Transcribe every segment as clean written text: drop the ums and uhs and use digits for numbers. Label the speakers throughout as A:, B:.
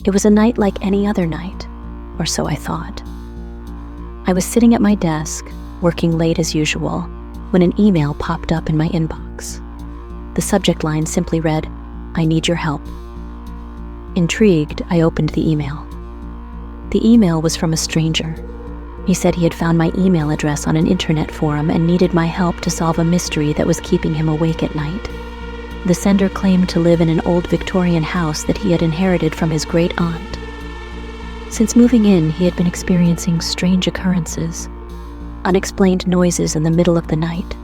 A: It was a night like any other night, or so I thought. I was sitting at my desk, working late as usual, when an email popped up in my inbox. The subject line simply read, "I need your help." Intrigued, I opened the email. The email was from a stranger. He said he had found my email address on an internet forum and needed my help to solve a mystery that was keeping him awake at night. The sender claimed to live in an old Victorian house that he had inherited from his great aunt. Since moving in, he had been experiencing strange occurrences, unexplained noises in the middle of the night,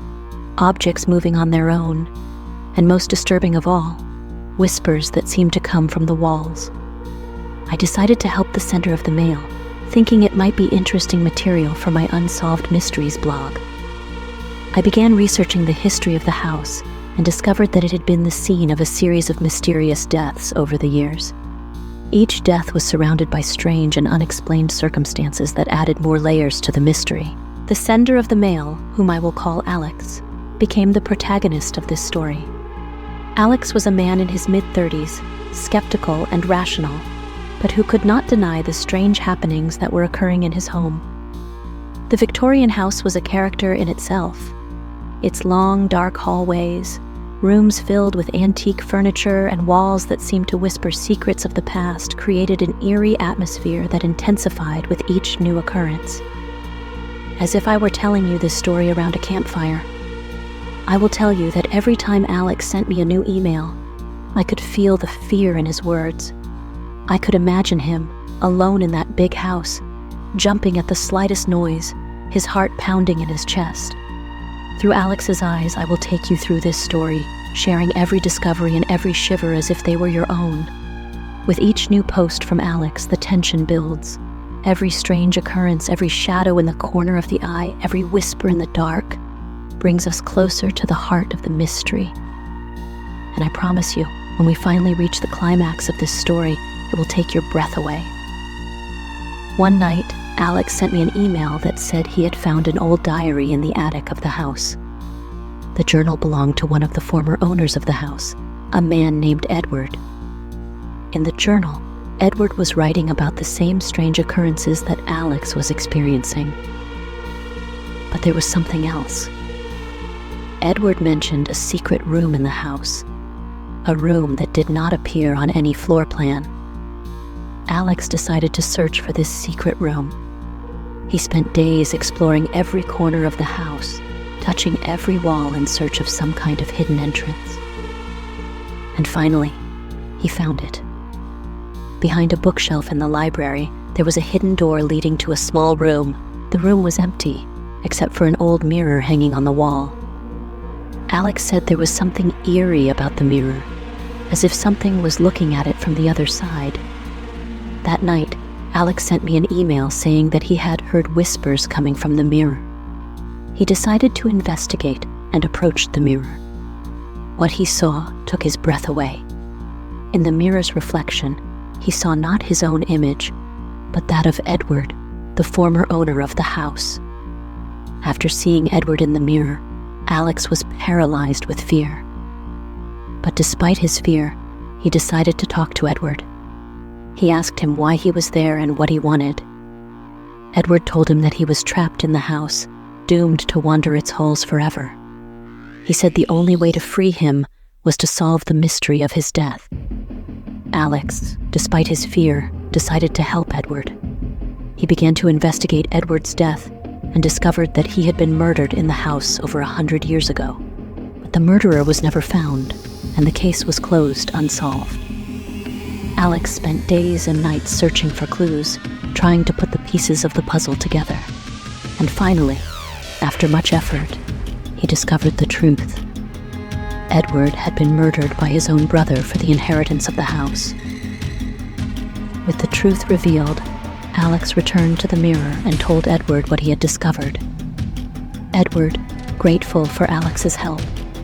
A: objects moving on their own, and most disturbing of all, whispers that seemed to come from the walls. I decided to help the sender of the mail, thinking it might be interesting material for my Unsolved Mysteries blog. I began researching the history of the house and discovered that it had been the scene of a series of mysterious deaths over the years. Each death was surrounded by strange and unexplained circumstances that added more layers to the mystery. The sender of the mail, whom I will call Alex, became the protagonist of this story. Alex was a man in his mid-30s, skeptical and rational, but who could not deny the strange happenings that were occurring in his home. The Victorian house was a character in itself. Its long, dark hallways, rooms filled with antique furniture, and walls that seemed to whisper secrets of the past created an eerie atmosphere that intensified with each new occurrence. As if I were telling you this story around a campfire, I will tell you that every time Alex sent me a new email, I could feel the fear in his words. I could imagine him, alone in that big house, jumping at the slightest noise, his heart pounding in his chest. Through Alex's eyes, I will take you through this story, sharing every discovery and every shiver as if they were your own. With each new post from Alex, the tension builds. Every strange occurrence, every shadow in the corner of the eye, every whisper in the dark brings us closer to the heart of the mystery. And I promise you, when we finally reach the climax of this story, it will take your breath away. One night, Alex sent me an email that said he had found an old diary in the attic of the house. The journal belonged to one of the former owners of the house, a man named Edward. In the journal, Edward was writing about the same strange occurrences that Alex was experiencing. But there was something else. Edward mentioned a secret room in the house, a room that did not appear on any floor plan. Alex decided to search for this secret room. He spent days exploring every corner of the house, touching every wall in search of some kind of hidden entrance. And finally, he found it. Behind a bookshelf in the library, there was a hidden door leading to a small room. The room was empty, except for an old mirror hanging on the wall. Alex said there was something eerie about the mirror, as if something was looking at it from the other side. That night, Alex sent me an email saying that he had heard whispers coming from the mirror. He decided to investigate and approached the mirror. What he saw took his breath away. In the mirror's reflection, he saw not his own image, but that of Edward, the former owner of the house. After seeing Edward in the mirror, Alex was paralyzed with fear. But despite his fear, he decided to talk to Edward. He asked him why he was there and what he wanted. Edward told him that he was trapped in the house, doomed to wander its halls forever. He said the only way to free him was to solve the mystery of his death. Alex, despite his fear, decided to help Edward. He began to investigate Edward's death and discovered that he had been murdered in the house over 100 years ago. But the murderer was never found, and the case was closed unsolved. Alex spent days and nights searching for clues, trying to put the pieces of the puzzle together. And finally, after much effort, he discovered the truth. Edward had been murdered by his own brother for the inheritance of the house. With the truth revealed, Alex returned to the mirror and told Edward what he had discovered. Edward, grateful for Alex's help,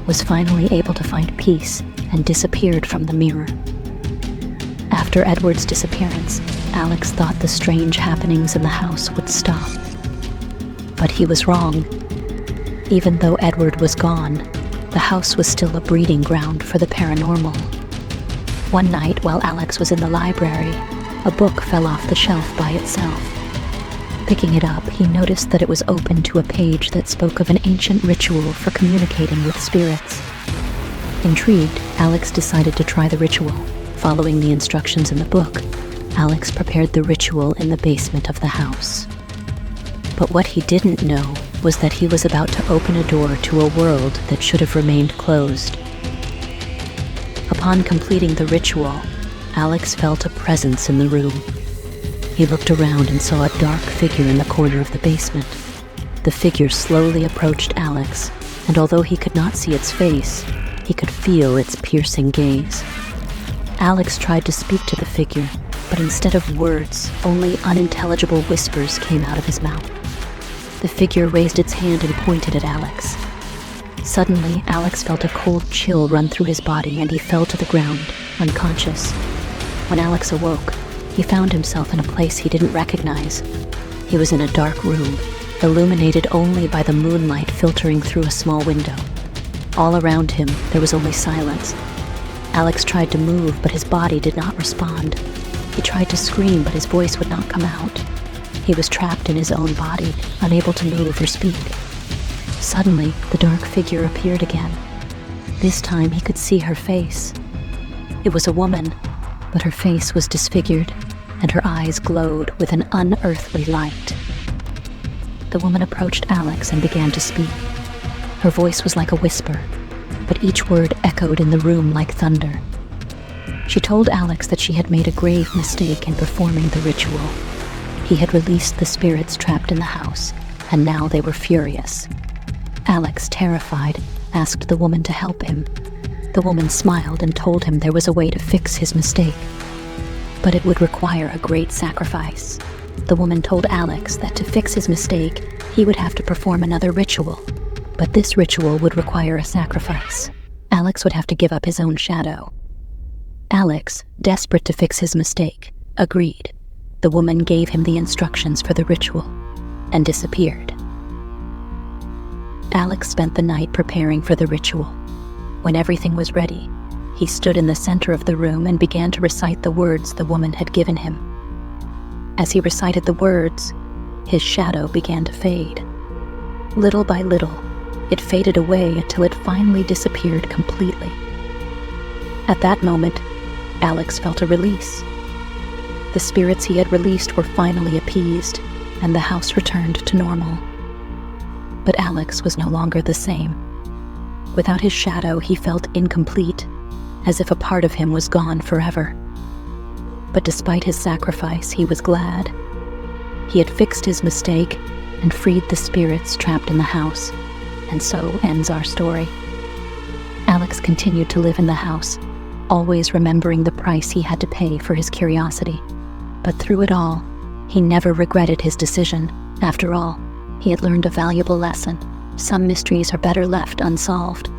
A: was finally able to find peace and disappeared from the mirror. After Edward's disappearance, Alex thought the strange happenings in the house would stop. But he was wrong. Even though Edward was gone, the house was still a breeding ground for the paranormal. One night, while Alex was in the library, A book fell off the shelf by itself. Picking it up, he noticed that it was open to a page that spoke of an ancient ritual for communicating with spirits. Intrigued, Alex decided to try the ritual. Following the instructions in the book, Alex prepared the ritual in the basement of the house. But what he didn't know was that he was about to open a door to a world that should have remained closed. Upon completing the ritual, Alex felt a presence in the room. He looked around and saw a dark figure in the corner of the basement. The figure slowly approached Alex, and although he could not see its face, he could feel its piercing gaze. Alex tried to speak to the figure, but instead of words, only unintelligible whispers came out of his mouth. The figure raised its hand and pointed at Alex. Suddenly, Alex felt a cold chill run through his body and he fell to the ground, unconscious. When Alex awoke, he found himself in a place he didn't recognize. He was in a dark room, illuminated only by the moonlight filtering through a small window. All around him, there was only silence. Alex tried to move, but his body did not respond. He tried to scream, but his voice would not come out. He was trapped in his own body, unable to move or speak. Suddenly, the dark figure appeared again. This time, he could see her face. It was a woman, but her face was disfigured, and her eyes glowed with an unearthly light. The woman approached Alex and began to speak. Her voice was like a whisper, but each word echoed in the room like thunder. She told Alex that she had made a grave mistake in performing the ritual. He had released the spirits trapped in the house, and now they were furious. Alex, terrified, asked the woman to help him. The woman smiled and told him there was a way to fix his mistake, but it would require a great sacrifice. The woman told Alex that to fix his mistake, he would have to perform another ritual, but this ritual would require a sacrifice. Alex would have to give up his own shadow. Alex, desperate to fix his mistake, agreed. The woman gave him the instructions for the ritual and disappeared. Alex spent the night preparing for the ritual. When everything was ready, he stood in the center of the room and began to recite the words the woman had given him. As he recited the words, his shadow began to fade. Little by little, it faded away until it finally disappeared completely. At that moment, Alex felt a release. The spirits he had released were finally appeased, and the house returned to normal. But Alex was no longer the same. Without his shadow, he felt incomplete, as if a part of him was gone forever. But despite his sacrifice, he was glad. He had fixed his mistake and freed the spirits trapped in the house, and so ends our story. Alex continued to live in the house, always remembering the price he had to pay for his curiosity. But through it all, he never regretted his decision. After all, he had learned a valuable lesson. Some mysteries are better left unsolved.